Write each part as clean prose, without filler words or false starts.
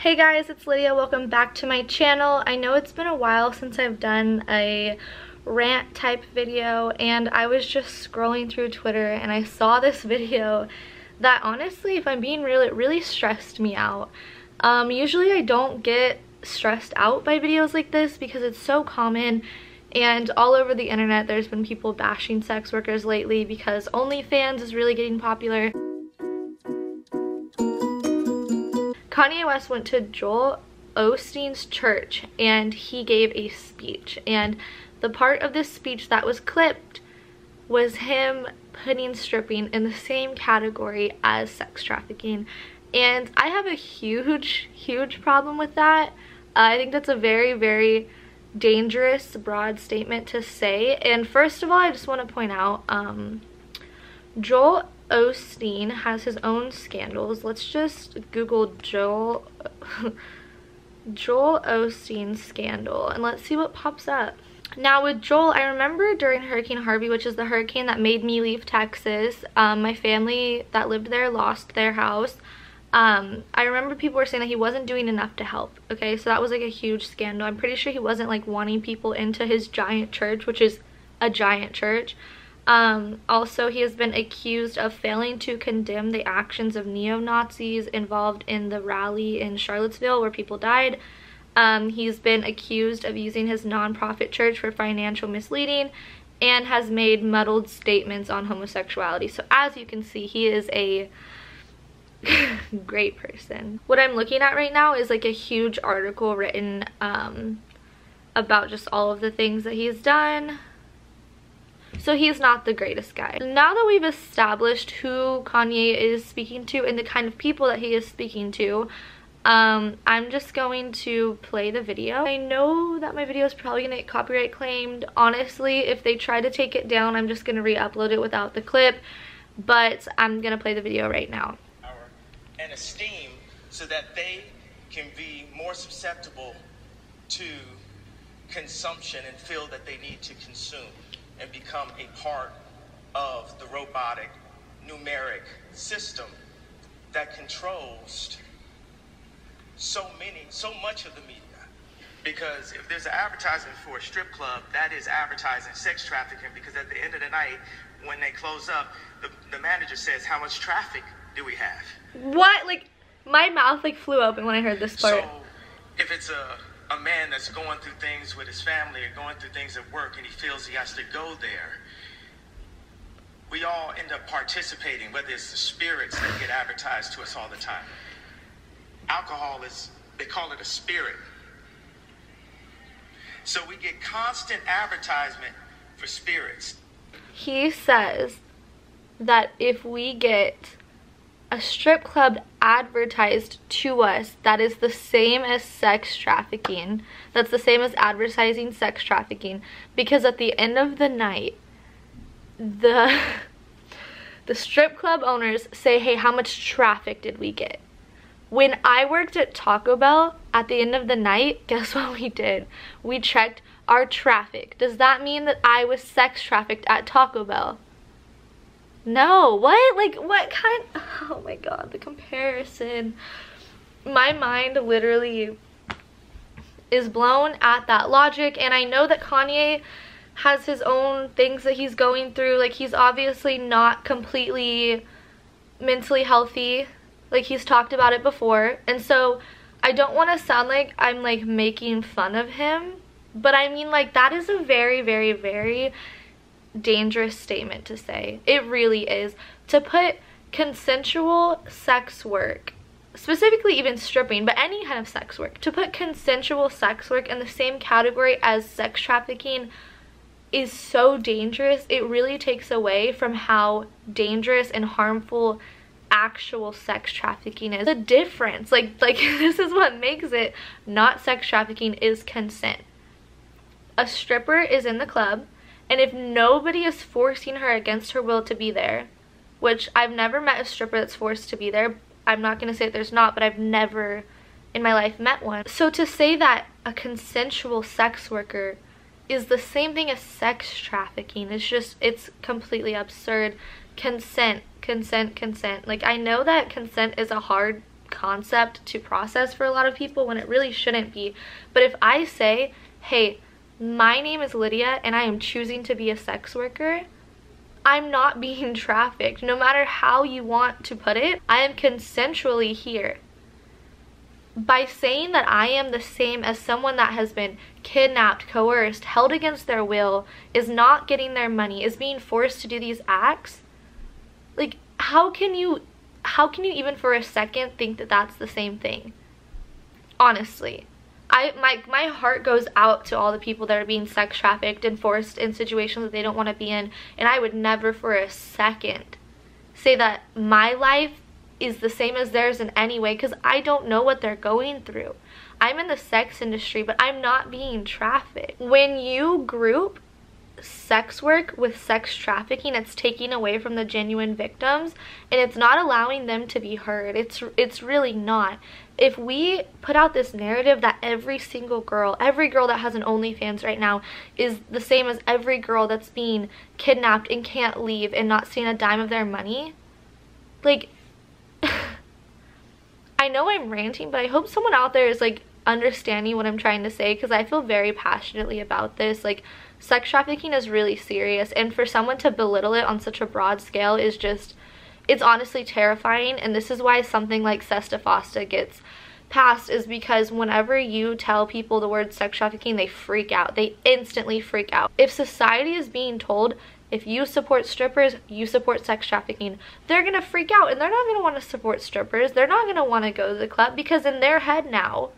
Hey guys, it's Lydia. Welcome back to my channel. I know it's been a while since I've done a rant type video, and I was just scrolling through Twitter and I saw this video that honestly, if I'm being real, it really stressed me out. Usually I don't get stressed out by videos like this because it's so common, and all over the internet there's been people bashing sex workers lately because OnlyFans is really getting popular. Kanye West went to Joel Osteen's church and he gave a speech, and the part of this speech that was clipped was him putting stripping in the same category as sex trafficking, and I have a huge problem with that. I think that's a very dangerous broad statement to say. And first of all, I just want to point out Joel Osteen has his own scandals. Let's just Google Joel Osteen scandal and let's see what pops up. Now with Joel, I remember during Hurricane Harvey, which is the hurricane that made me leave Texas, my family that lived there lost their house. I remember people were saying that he wasn't doing enough to help. Okay, so that was like a huge scandal. I'm pretty sure he wasn't like wanting people into his giant church, which is a giant church. Also, he has been accused of failing to condemn the actions of neo-Nazis involved in the rally in Charlottesville where people died. He's been accused of using his nonprofit church for financial misleading and has made muddled statements on homosexuality. So as you can see, he is a great person. What I'm looking at right now is like a huge article written about just all of the things that he's done. So he's not the greatest guy. Now that we've established who Kanye is speaking to and the kind of people that he is speaking to, I'm just going to play the video. I know that my video is probably gonna get copyright claimed. Honestly, if they try to take it down, I'm just gonna re-upload it without the clip, but I'm gonna play the video right now. And esteem so that they can be more susceptible to consumption and feel that they need to consume and become a part of the robotic numeric system that controls so much of the media. Because if there's an advertisement for a strip club, that is advertising sex trafficking, because at the end of the night, when they close up, the manager says, how much traffic do we have? What? Like, my mouth like flew open when I heard this part. So if it's a man that's going through things with his family or going through things at work and he feels he has to go there, we all end up participating, whether it's the spirits that get advertised to us all the time. Alcohol is, they call it a spirit. So we get constant advertisement for spirits. He says that if we get a strip club advertised to us, that is the same as sex trafficking. That's the same as advertising sex trafficking, because at the end of the night, the strip club owners say, hey, how much traffic did we get? When I worked at Taco Bell, at the end of the night, guess what we did? We checked our traffic. Does that mean that I was sex trafficked at Taco Bell? No. What? Like, what kind? Oh my god, the comparison. My mind literally is blown at that logic, and I know that Kanye has his own things that he's going through. Like, he's obviously not completely mentally healthy. Like, he's talked about it before, and so I don't want to sound like I'm like making fun of him, but I mean, like, that is a very dangerous statement to say. It really is. To put consensual sex work, specifically even stripping, but any kind of sex work, to put consensual sex work in the same category as sex trafficking is so dangerous. It really takes away from how dangerous and harmful actual sex trafficking is. The difference, like this is what makes it not sex trafficking, is consent. A stripper is in the club, and if nobody is forcing her against her will to be there, which I've never met a stripper that's forced to be there. I'm not going to say that there's not, but I've never in my life met one. So to say that a consensual sex worker is the same thing as sex trafficking is just, it's completely absurd. Consent. Like, I know that consent is a hard concept to process for a lot of people when it really shouldn't be. But if I say, hey, my name is Lydia and I am choosing to be a sex worker, I'm not being trafficked. No matter how you want to put it, I am consensually here. By saying that I am the same as someone that has been kidnapped, coerced, held against their will, is not getting their money, is being forced to do these acts, like, how can you even for a second think that that's the same thing? Honestly, my heart goes out to all the people that are being sex trafficked and forced in situations that they don't want to be in, and I would never for a second say that my life is the same as theirs in any way, because I don't know what they're going through. I'm in the sex industry, but I'm not being trafficked. When you group sex work with sex trafficking, it's taking away from the genuine victims, and it's not allowing them to be heard. It's really not. If we put out this narrative that every girl that has an OnlyFans right now is the same as every girl that's being kidnapped and can't leave and not seeing a dime of their money, like, I know I'm ranting, but I hope someone out there is like understanding what I'm trying to say, because I feel very passionately about this. Like, sex trafficking is really serious, and for someone to belittle it on such a broad scale is just, it's honestly terrifying. And this is why something like Sesta Fosta gets passed, is because whenever you tell people the word sex trafficking, they freak out. They instantly freak out. If society is being told, if you support strippers, you support sex trafficking, they're gonna freak out, and they're not gonna want to support strippers. They're not gonna want to go to the club, because in their head now,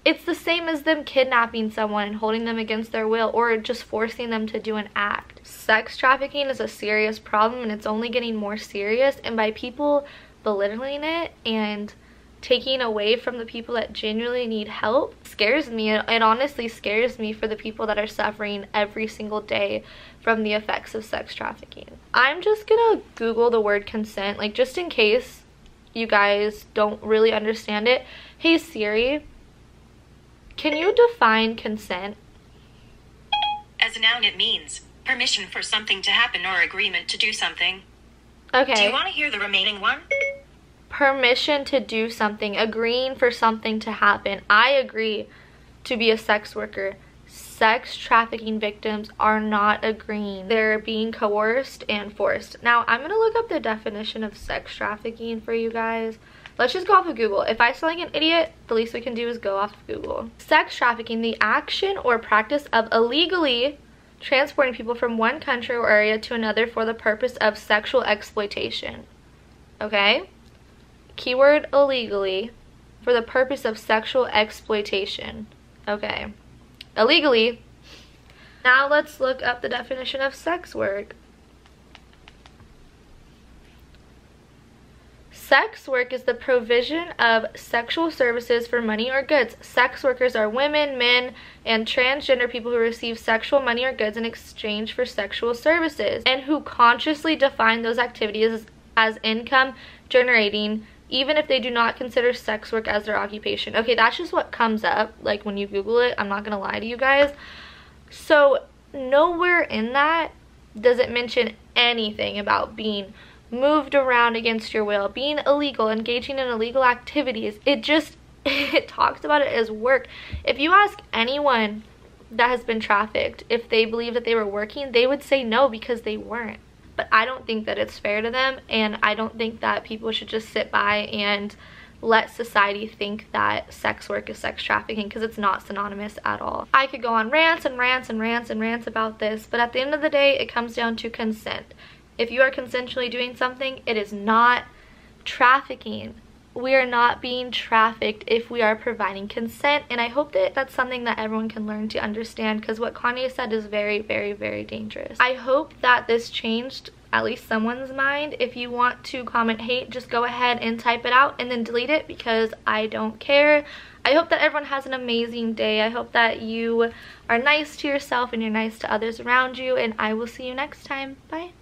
it's the same as them kidnapping someone and holding them against their will, or just forcing them to do an act. Sex trafficking is a serious problem, and it's only getting more serious, and by people belittling it and taking away from the people that genuinely need help scares me. It honestly scares me for the people that are suffering every single day from the effects of sex trafficking. I'm just gonna Google the word consent, like, just in case you guys don't really understand it. Hey Siri, can you define consent? As a noun, it means permission for something to happen or agreement to do something. Okay. Do you want to hear the remaining one? Permission to do something, agreeing for something to happen. I agree to be a sex worker. Sex trafficking victims are not agreeing. They're being coerced and forced. Now, I'm gonna look up the definition of sex trafficking for you guys. Let's just go off of Google. If I sound like an idiot, the least we can do is go off of Google. Sex trafficking, the action or practice of illegally transporting people from one country or area to another for the purpose of sexual exploitation. Okay? Keyword illegally, for the purpose of sexual exploitation. Okay. Illegally. Now let's look up the definition of sex work. Sex work is the provision of sexual services for money or goods. Sex workers are women, men, and transgender people who receive sexual money or goods in exchange for sexual services, and who consciously define those activities as income generating, even if they do not consider sex work as their occupation. Okay, that's just what comes up, like, when you Google it. I'm not gonna lie to you guys. So nowhere in that does it mention anything about being moved around against your will, being illegal, engaging in illegal activities. It talks about it as work. If you ask anyone that has been trafficked if they believe that they were working, they would say no, because they weren't. But I don't think that it's fair to them, and I don't think that people should just sit by and let society think that sex work is sex trafficking, because it's not synonymous at all. I could go on rants and rants and rants and rants about this, but at the end of the day, it comes down to consent. If you are consensually doing something, it is not trafficking. We are not being trafficked if we are providing consent, and I hope that that's something that everyone can learn to understand, because what Kanye said is very, very, very dangerous. I hope that this changed at least someone's mind. If you want to comment hate, just go ahead and type it out and then delete it, because I don't care. I hope that everyone has an amazing day. I hope that you are nice to yourself and you're nice to others around you, and I will see you next time. Bye.